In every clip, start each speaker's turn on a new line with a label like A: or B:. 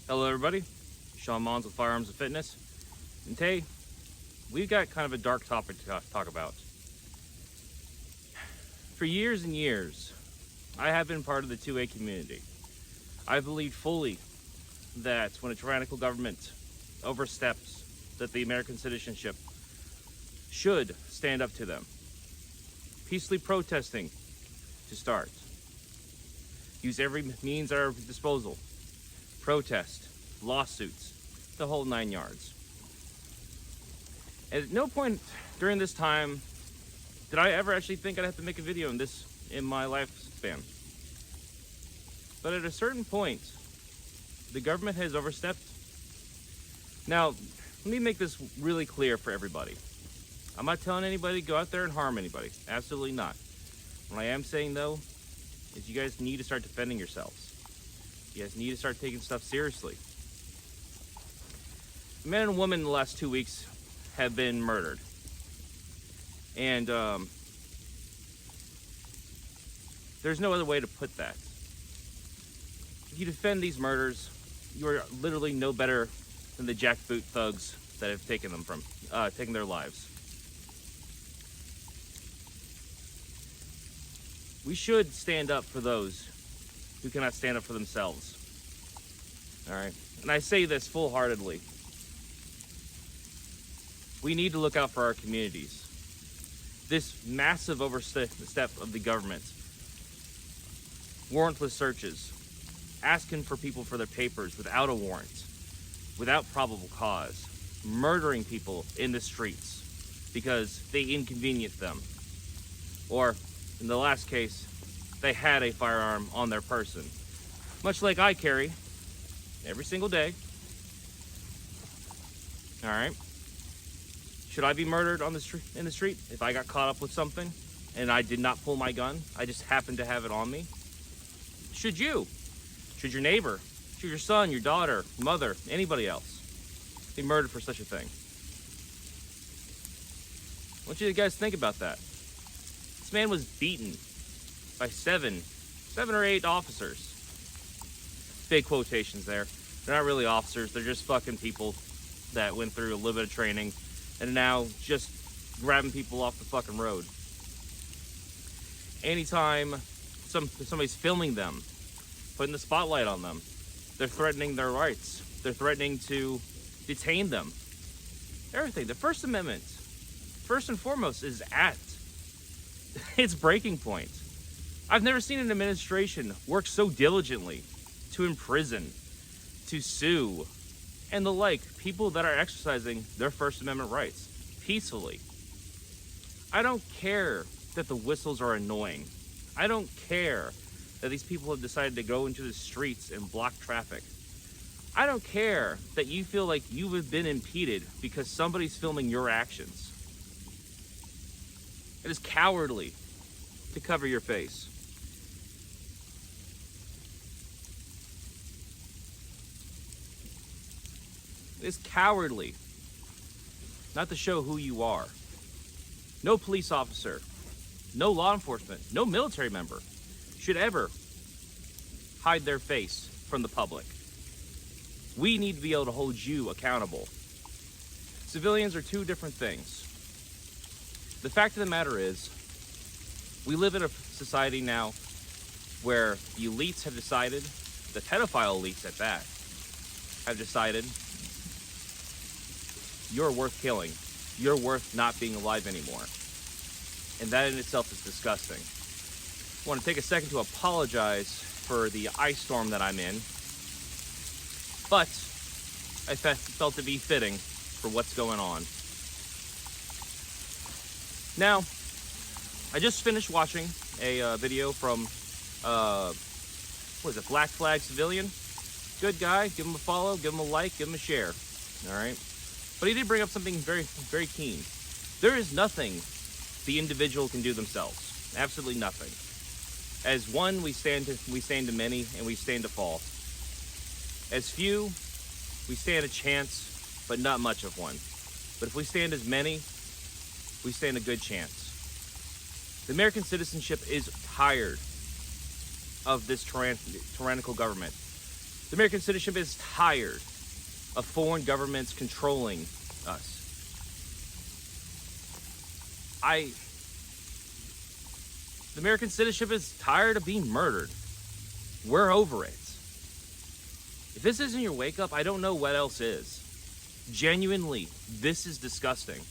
A: Hello everybody, Sean Mons with Firearms&Fitness, and today we've got kind of a dark topic to talk about. For years and years, I have been part of the 2A community. I believe fully that when a tyrannical government oversteps, that the American citizenship should stand up to them. Peacefully protesting to start. Use every means at our disposal. Protest, lawsuits, the whole 9 yards. And at no point during this time did I ever actually think I'd have to make a video in my lifespan. But at a certain point, the government has overstepped. Now, let me make this really clear for everybody. I'm not telling anybody to go out there and harm anybody. Absolutely not. What I am saying, though, is you guys need to start defending yourselves. You guys need to start taking stuff seriously. A man and a woman in the last 2 weeks have been murdered. And there's no other way to put that. If you defend these murders, you are literally no better than the jackboot thugs that have taken their lives. We should stand up for those who cannot stand up for themselves. All right, and I say this full-heartedly. We need to look out for our communities. This massive overstep of the government, warrantless searches, asking for people for their papers without a warrant, without probable cause, murdering people in the streets because they inconvenienced them, or in the last case, they had a firearm on their person, much like I carry every single day. All right. Should I be murdered in the street if I got caught up with something and I did not pull my gun? I just happened to have it on me. Should you? Should your neighbor? Should your son, your daughter, mother, anybody else be murdered for such a thing? I want you guys to think about that. This man was beaten by seven or eight officers. Big quotations there. They're not really officers. They're just fucking people that went through a little bit of training and are now just grabbing people off the fucking road. Anytime somebody's filming them, putting the spotlight on them, they're threatening their rights. They're threatening to detain them. Everything. The First Amendment, first and foremost, is at its breaking point. I've never seen an administration work so diligently to imprison, to sue, and the like, people that are exercising their First Amendment rights peacefully. I don't care that the whistles are annoying. I don't care that these people have decided to go into the streets and block traffic. I don't care that you feel like you have been impeded because somebody's filming your actions. It is cowardly to cover your face. It is cowardly not to show who you are. No police officer, no law enforcement, no military member should ever hide their face from the public. We need to be able to hold you accountable. Civilians are two different things. The fact of the matter is, we live in a society now where the elites have decided, the pedophile elites at that, have decided you're worth killing. You're worth not being alive anymore. And that in itself is disgusting. I want to take a second to apologize for the ice storm that I'm in. But I felt to be fitting for what's going on. Now, I just finished watching a video from, Black Flag Civilian. Good guy. Give him a follow, give him a like, give him a share. All right. But he did bring up something very, very keen. There is nothing the individual can do themselves. Absolutely nothing. As one, we stand to many, and we stand to fall. As few, we stand a chance, but not much of one. But if we stand as many, we stand a good chance. The American citizenship is tired of this tyrannical government. The American citizenship is tired of foreign governments controlling us. The American citizenship is tired of being murdered. We're over it. If this isn't your wake up, I don't know what else is. Genuinely, this is disgusting.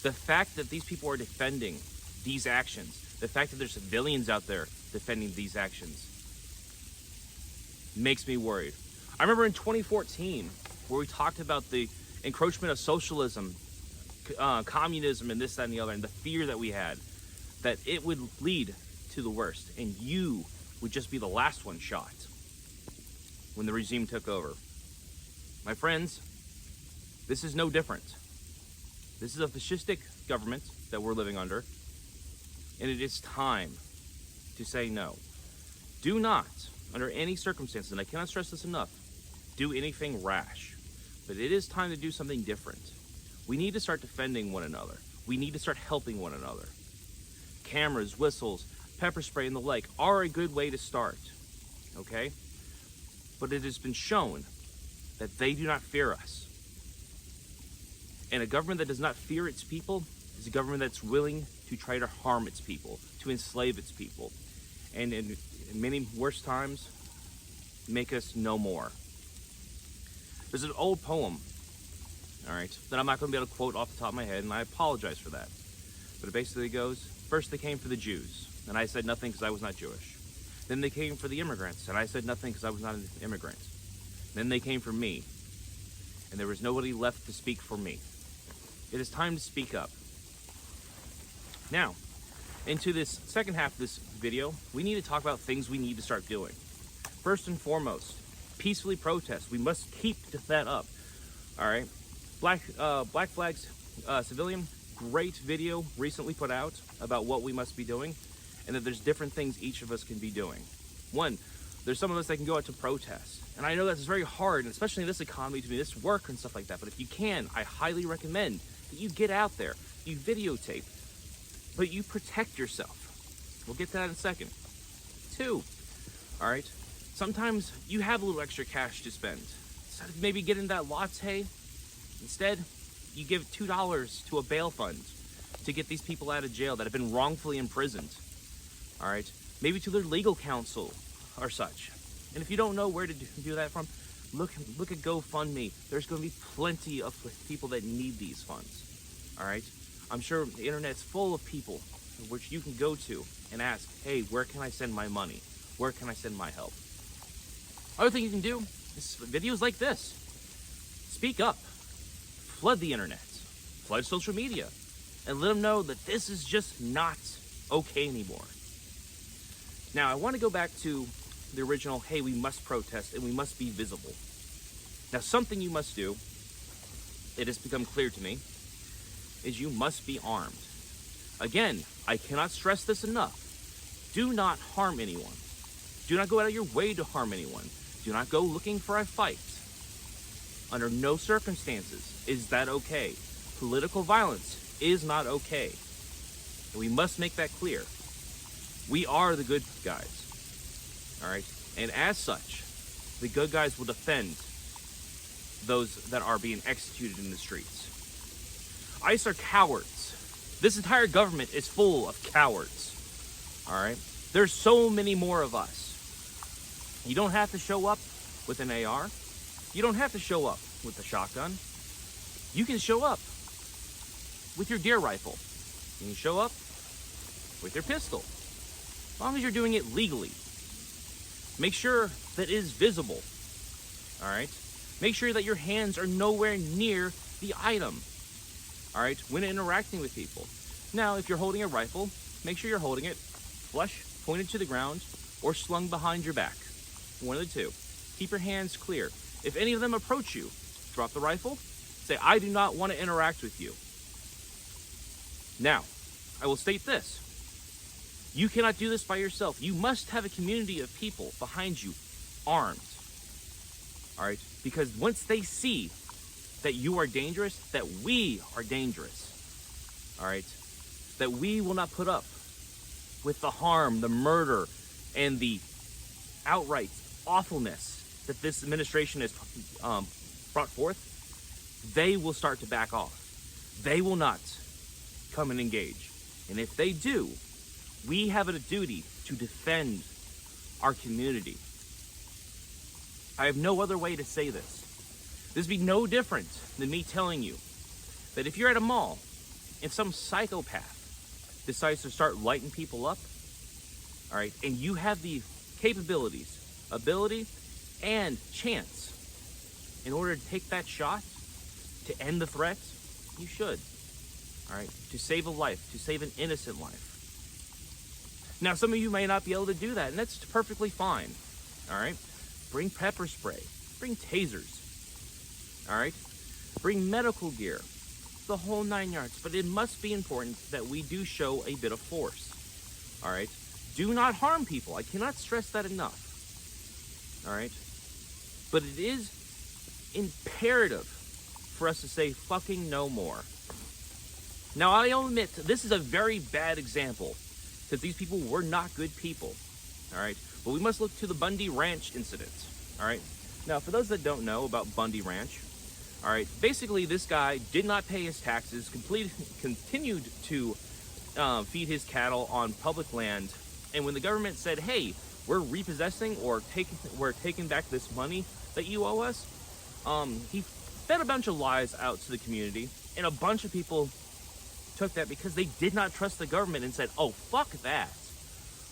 A: The fact that these people are defending these actions, the fact that there's civilians out there defending these actions, makes me worried. I remember in 2014, where we talked about the encroachment of socialism, communism, and this, that, and the other, and the fear that we had, that it would lead to the worst, and you would just be the last one shot when the regime took over. My friends, this is no different. This is a fascistic government that we're living under, and it is time to say no. Do not, under any circumstances, and I cannot stress this enough, do anything rash. But it is time to do something different. We need to start defending one another. We need to start helping one another. Cameras, whistles, pepper spray, and the like are a good way to start, okay? But it has been shown that they do not fear us. And a government that does not fear its people is a government that's willing to try to harm its people, to enslave its people, and in many worse times, make us no more. There's an old poem, all right, that I'm not going to be able to quote off the top of my head, and I apologize for that. But it basically goes, first they came for the Jews, and I said nothing because I was not Jewish. Then they came for the immigrants, and I said nothing because I was not an immigrant. Then they came for me, and there was nobody left to speak for me. It is time to speak up. Now, into this second half of this video, we need to talk about things we need to start doing. First and foremost, peacefully protest. We must keep that up. All right, Black Flags Civilian, great video recently put out about what we must be doing, and that there's different things each of us can be doing. One, there's some of us that can go out to protest, and I know that's very hard, and especially in this economy, to do this work and stuff like that. But if you can, I highly recommend that you get out there, you videotape, but you protect yourself. We'll get to that in a second. Two, all right, sometimes you have a little extra cash to spend. Instead of maybe getting that latte, instead, you give $2 to a bail fund to get these people out of jail that have been wrongfully imprisoned. All right, maybe to their legal counsel or such. And if you don't know where to do that from, look at GoFundMe. There's going to be plenty of people that need these funds. All right, I'm sure the internet's full of people which you can go to and ask, hey, where can I send my money? Where can I send my help? Other thing you can do is videos like this. Speak up. Flood the internet. Flood social media. And let them know that this is just not okay anymore. Now, I want to go back to the original, hey, we must protest and we must be visible. Now, something you must do, it has become clear to me, is you must be armed. Again, I cannot stress this enough. Do not harm anyone. Do not go out of your way to harm anyone. Do not go looking for a fight. Under no circumstances is that okay. Political violence is not okay. And we must make that clear. We are the good guys. All right? And as such, the good guys will defend those that are being executed in the streets. ICE are cowards. This entire government is full of cowards. All right? There's so many more of us. You don't have to show up with an AR. You don't have to show up with a shotgun. You can show up with your deer rifle. You can show up with your pistol. As long as you're doing it legally. Make sure that it is visible. All right? Make sure that your hands are nowhere near the item. All right? When interacting with people. Now, if you're holding a rifle, make sure you're holding it flush, pointed to the ground, or slung behind your back. One of the two. Keep your hands clear. If any of them approach you, drop the rifle. Say, I do not want to interact with you. Now, I will state this. You cannot do this by yourself. You must have a community of people behind you, armed. All right? Because once they see that you are dangerous, that we are dangerous, all right, that we will not put up with the harm, the murder, and the outright awfulness that this administration has brought forth, they will start to back off. They will not come and engage. And if they do, we have a duty to defend our community. I have no other way to say this. This would be no different than me telling you that if you're at a mall, if some psychopath decides to start lighting people up, all right, and you have the capabilities, ability, and chance in order to take that shot to end the threat, you should, all right, to save a life, to save an innocent life. Now, some of you may not be able to do that, and that's perfectly fine, all right? Bring pepper spray, bring tasers, all right? Bring medical gear, the whole 9 yards, but it must be important that we do show a bit of force, all right? Do not harm people. I cannot stress that enough, all right? But it is imperative for us to say fucking no more. Now, I admit this is a very bad example because these people were not good people, all right? But we must look to the Bundy Ranch incident, all right? Now, for those that don't know about Bundy Ranch, all right, basically this guy did not pay his taxes, continued to feed his cattle on public land, and when the government said, hey, we're repossessing or we're taking back this money that you owe us, he fed a bunch of lies out to the community, and a bunch of people took that because they did not trust the government and said, oh, fuck that.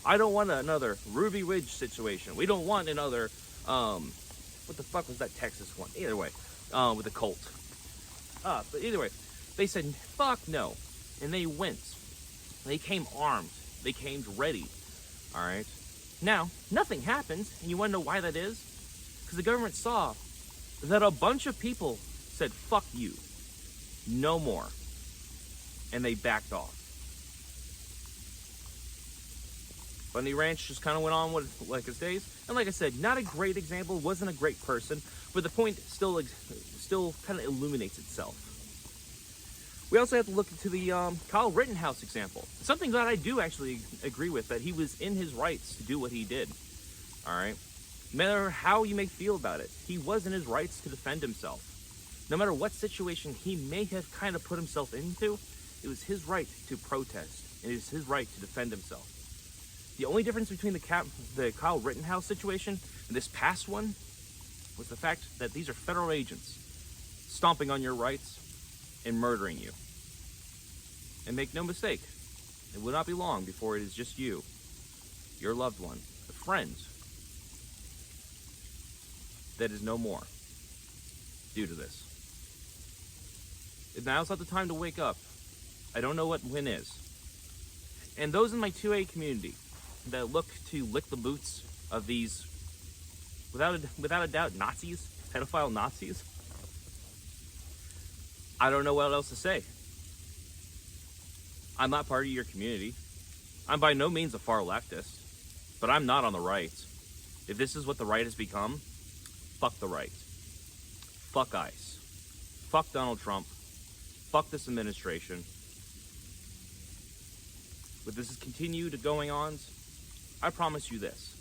A: I don't want another Ruby Ridge situation. We don't want another, what the fuck was that Texas one? Either way, with the cult. But either way, they said, fuck no. And they went. They came armed. They came ready. All right. Now, nothing happened. And you want to know why that is? Because the government saw that a bunch of people said, fuck you. No more. And they backed off. Bundy Ranch just kind of went on with like its days. And like I said, not a great example, wasn't a great person, but the point still kind of illuminates itself. We also have to look into the Kyle Rittenhouse example. Something that I do actually agree with, that he was in his rights to do what he did. All right? No matter how you may feel about it, he was in his rights to defend himself. No matter what situation he may have kind of put himself into, it was his right to protest. And it is his right to defend himself. The only difference between the Kyle Rittenhouse situation and this past one was the fact that these are federal agents stomping on your rights and murdering you. And make no mistake, it will not be long before it is just you, your loved one, a friend, that is no more due to this. Now's not the time to wake up. I don't know what when is. And those in my 2A community that look to lick the boots of these, without a doubt, Nazis, pedophile Nazis, I don't know what else to say. I'm not part of your community. I'm by no means a far leftist, but I'm not on the right. If this is what the right has become, fuck the right. Fuck ICE. Fuck Donald Trump. Fuck this administration. But this has continued going on. I promise you this.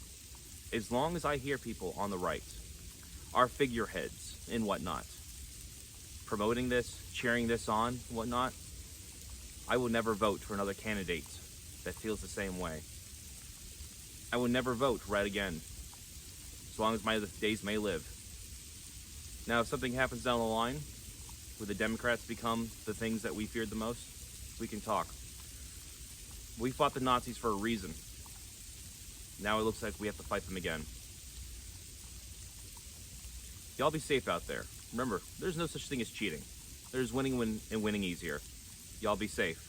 A: As long as I hear people on the right, our figureheads and whatnot, promoting this, cheering this on, whatnot, I will never vote for another candidate that feels the same way. I will never vote red again, as long as my days may live. Now, if something happens down the line, where the Democrats become the things that we feared the most, we can talk. We fought the Nazis for a reason. Now it looks like we have to fight them again. Y'all be safe out there. Remember, there's no such thing as cheating. There's winning and winning easier. Y'all be safe.